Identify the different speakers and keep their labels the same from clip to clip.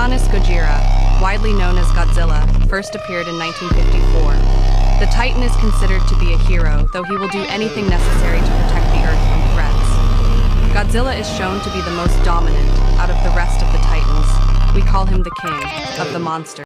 Speaker 1: Titanus Gojira, widely known as Godzilla, first appeared in 1954. The Titan is considered to be a hero, though he will do anything necessary to protect the Earth from threats. Godzilla is shown to be the most dominant out of the rest of the Titans. We call him the king of the monsters.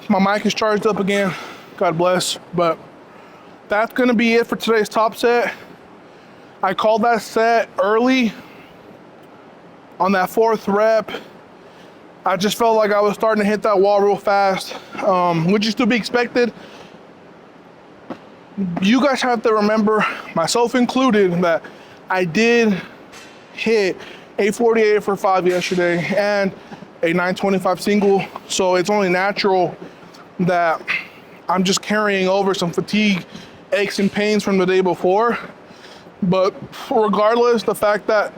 Speaker 2: My mic is charged up again, God bless, but that's gonna be it for today's top set. I called that set early on that 4th rep. I just felt like I was starting to hit that wall real fast, which is to be expected. You guys have to remember, myself included, that I did hit a 48 for 5 yesterday and a 925 single, so it's only natural that I'm just carrying over some fatigue, aches and pains from the day before. But regardless, the fact that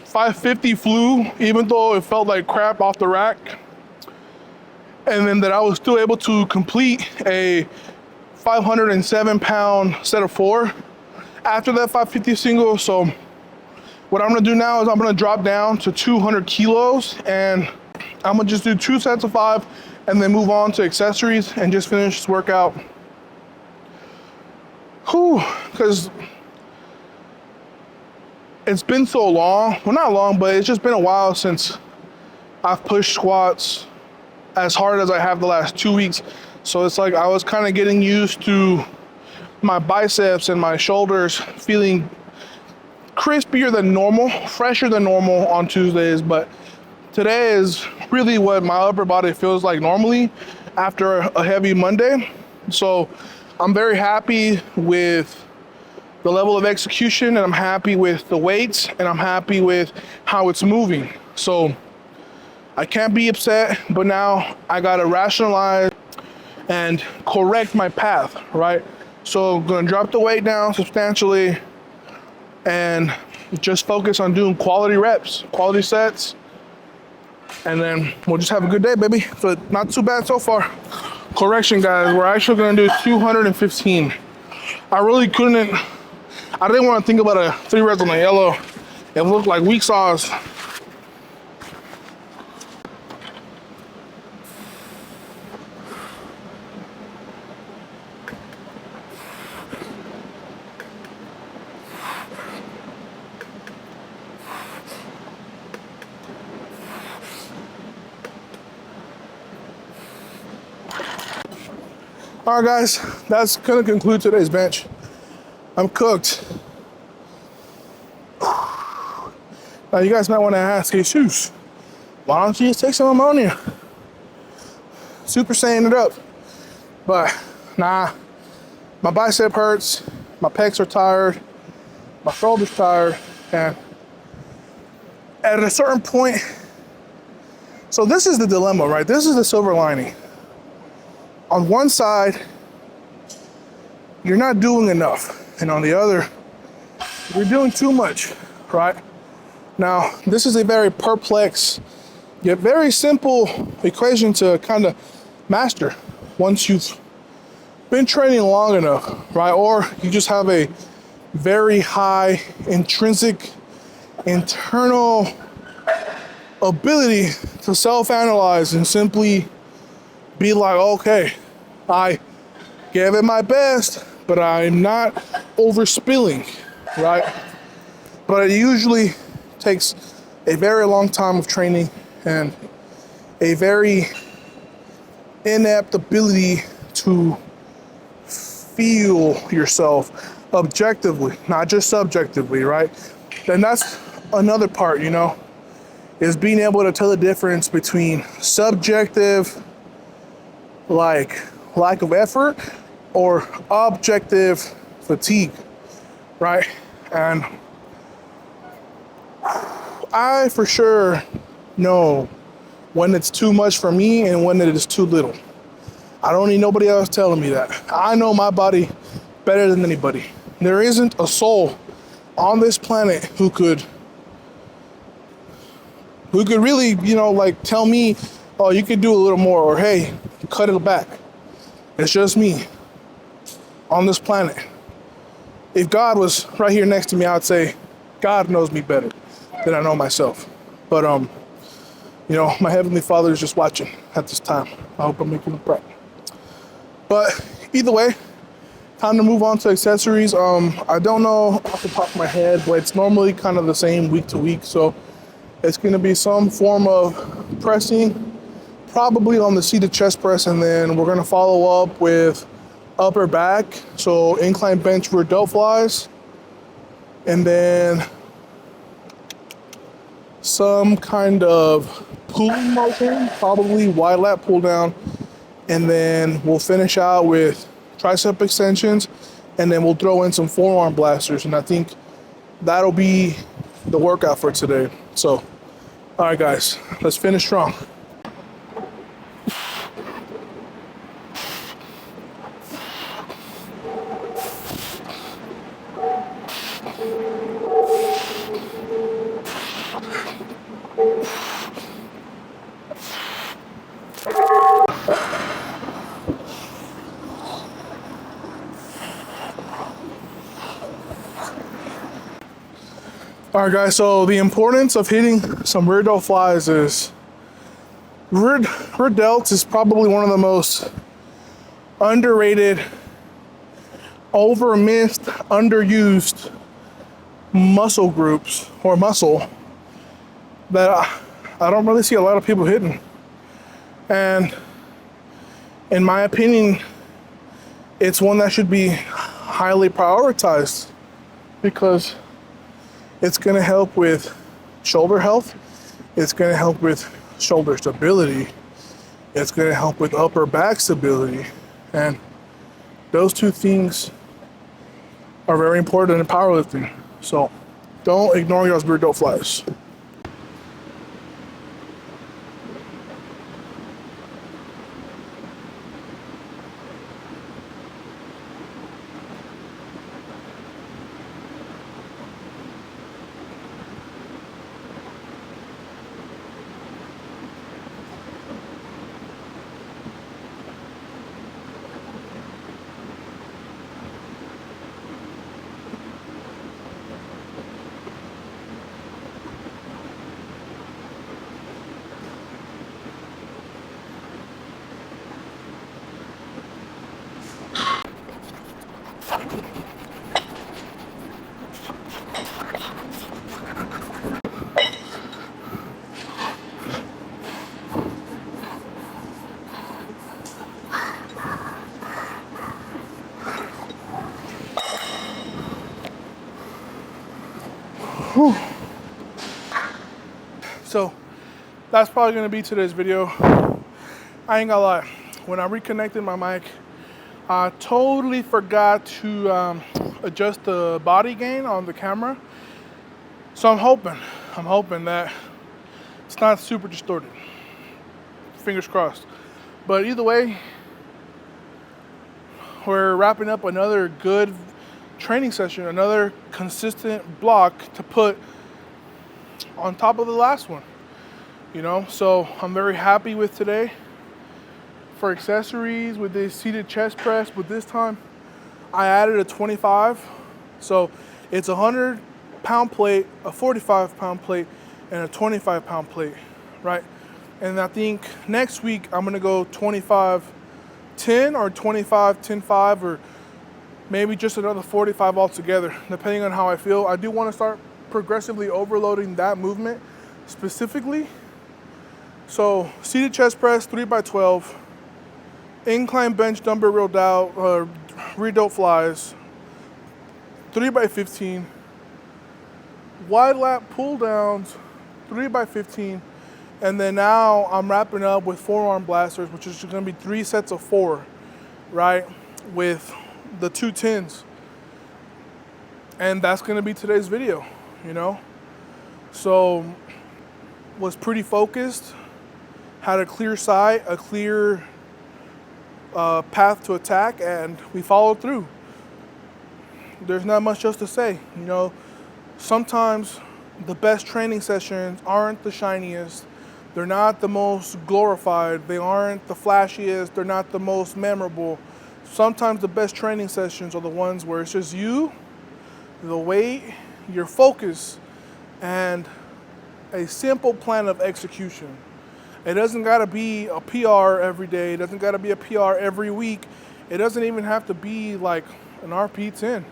Speaker 2: 550 flew, even though it felt like crap off the rack, and then that I was still able to complete a 507-pound set of 4 after that 550 single. So what I'm gonna do now is I'm gonna drop down to 200 kilos and I'm gonna just do 2 sets of 5 and then move on to accessories and just finish this workout. Whew, because it's been so long, well not long, but it's just been a while since I've pushed squats as hard as I have the last 2 weeks. So it's like I was kind of getting used to my biceps and my shoulders feeling crispier than normal, fresher than normal on Tuesdays, but today is really what my upper body feels like normally after a heavy Monday. So I'm very happy with the level of execution, and I'm happy with the weights, and I'm happy with how it's moving. So I can't be upset, but now I gotta rationalize and correct my path, right? So I'm gonna drop the weight down substantially and just focus on doing quality reps, quality sets, and then we'll just have a good day, baby. So not too bad so far. Correction, guys, we're actually gonna do 215. I really couldn't, I didn't want to think about a 3 reds on the yellow. It looked like weak sauce. All right, guys, that's gonna conclude today's bench. I'm cooked. Now you guys might want to ask, Jesus, why don't you just take some ammonia? Super Saiyan it up. But nah, my bicep hurts, my pecs are tired, my shoulder's tired, and at a certain point, so this is the dilemma, right? This is the silver lining. On one side, you're not doing enough, and on the other, you're doing too much, right? Now, this is a very perplex Yet very simple equation to kind of master once you've been training long enough, right? Or you just have a very high intrinsic internal ability to self-analyze and simply be like, okay, I gave it my best, but I'm not overspilling, right? But it usually takes a very long time of training and a very inept ability to feel yourself objectively, not just subjectively, right? And that's another part, you know, is being able to tell the difference between subjective, like lack of effort, or objective fatigue, right? And I for sure know when it's too much for me and when it is too little. I don't need nobody else telling me that. I know my body better than anybody. There isn't a soul on this planet who could really, you know, like tell me, oh, you could do a little more, or hey, cut it back. It's just me on this planet. If God was right here next to me, I'd say God knows me better than I know myself. But you know, my Heavenly Father is just watching at this time. I hope I'm making him proud. But either way, time to move on to accessories. I don't know off the top of my head, but it's normally kind of the same week to week. So it's going to be some form of pressing, probably on the seated chest press, and then we're going to follow up with upper back, so incline bench rear delt flies, and then some kind of pulling motion, probably wide lat pull down, and then we'll finish out with tricep extensions, and then we'll throw in some forearm blasters, and I think that'll be the workout for today. So, all right, guys, let's finish strong. All right, guys, so the importance of hitting some rear delt flies is rear delts is probably one of the most underrated, over-missed, underused muscle groups or muscle that I don't really see a lot of people hitting. And in my opinion, it's one that should be highly prioritized because it's going to help with shoulder health. It's going to help with shoulder stability. It's going to help with upper back stability. And those two things are very important in powerlifting. So don't ignore your rear delt flies. Whew. So that's probably going to be today's video. I ain't gonna lie, when I reconnected my mic, I totally forgot to adjust the body gain on the camera. So I'm hoping that it's not super distorted. Fingers crossed. But either way, we're wrapping up another good training session, another consistent block to put on top of the last one. So I'm very happy with today. For accessories with this seated chest press, but this time I added a 25. So it's a 100-pound plate, a 45-pound plate, and a 25-pound plate, right? And I think next week I'm gonna go 25-10 or 25-10-5, or maybe just another 45 altogether, depending on how I feel. I do want to start progressively overloading that movement specifically. So seated chest press, 3x12, incline bench dumbbell rear delt flies, 3x15, wide lat pull downs, 3x15, and then now I'm wrapping up with forearm blasters, which is going to be 3 sets of 4, right, with the 2 10s. And that's going to be today's video, So was pretty focused, had a clear sight, a clear path to attack, and we followed through. There's not much else to say. Sometimes the best training sessions aren't the shiniest. They're not the most glorified. They aren't the flashiest. They're not the most memorable. Sometimes the best training sessions are the ones where it's just you, the weight, your focus, and a simple plan of execution. It doesn't gotta be a PR every day. It doesn't gotta be a PR every week. It doesn't even have to be like an RP10.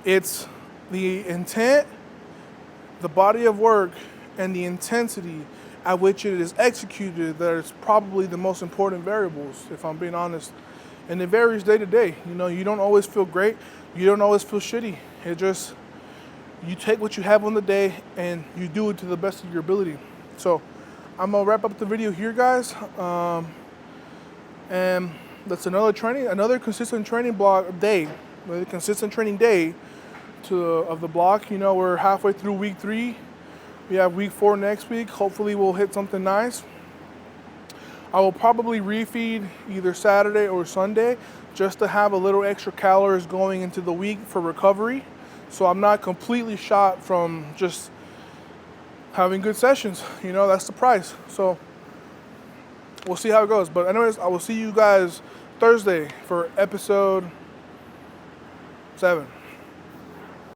Speaker 2: It's the intent, the body of work, and the intensity at which it is executed that is probably the most important variables, if I'm being honest. And it varies day to day. You don't always feel great. You don't always feel shitty. It just, you take what you have on the day and you do it to the best of your ability. So I'm gonna wrap up the video here, guys. And that's another consistent training day of the block. We're halfway through week 3. We have week 4 next week. Hopefully we'll hit something nice. I will probably refeed either Saturday or Sunday just to have a little extra calories going into the week for recovery. So I'm not completely shot from just having good sessions. That's the price. So we'll see how it goes. But anyways, I will see you guys Thursday for episode 7.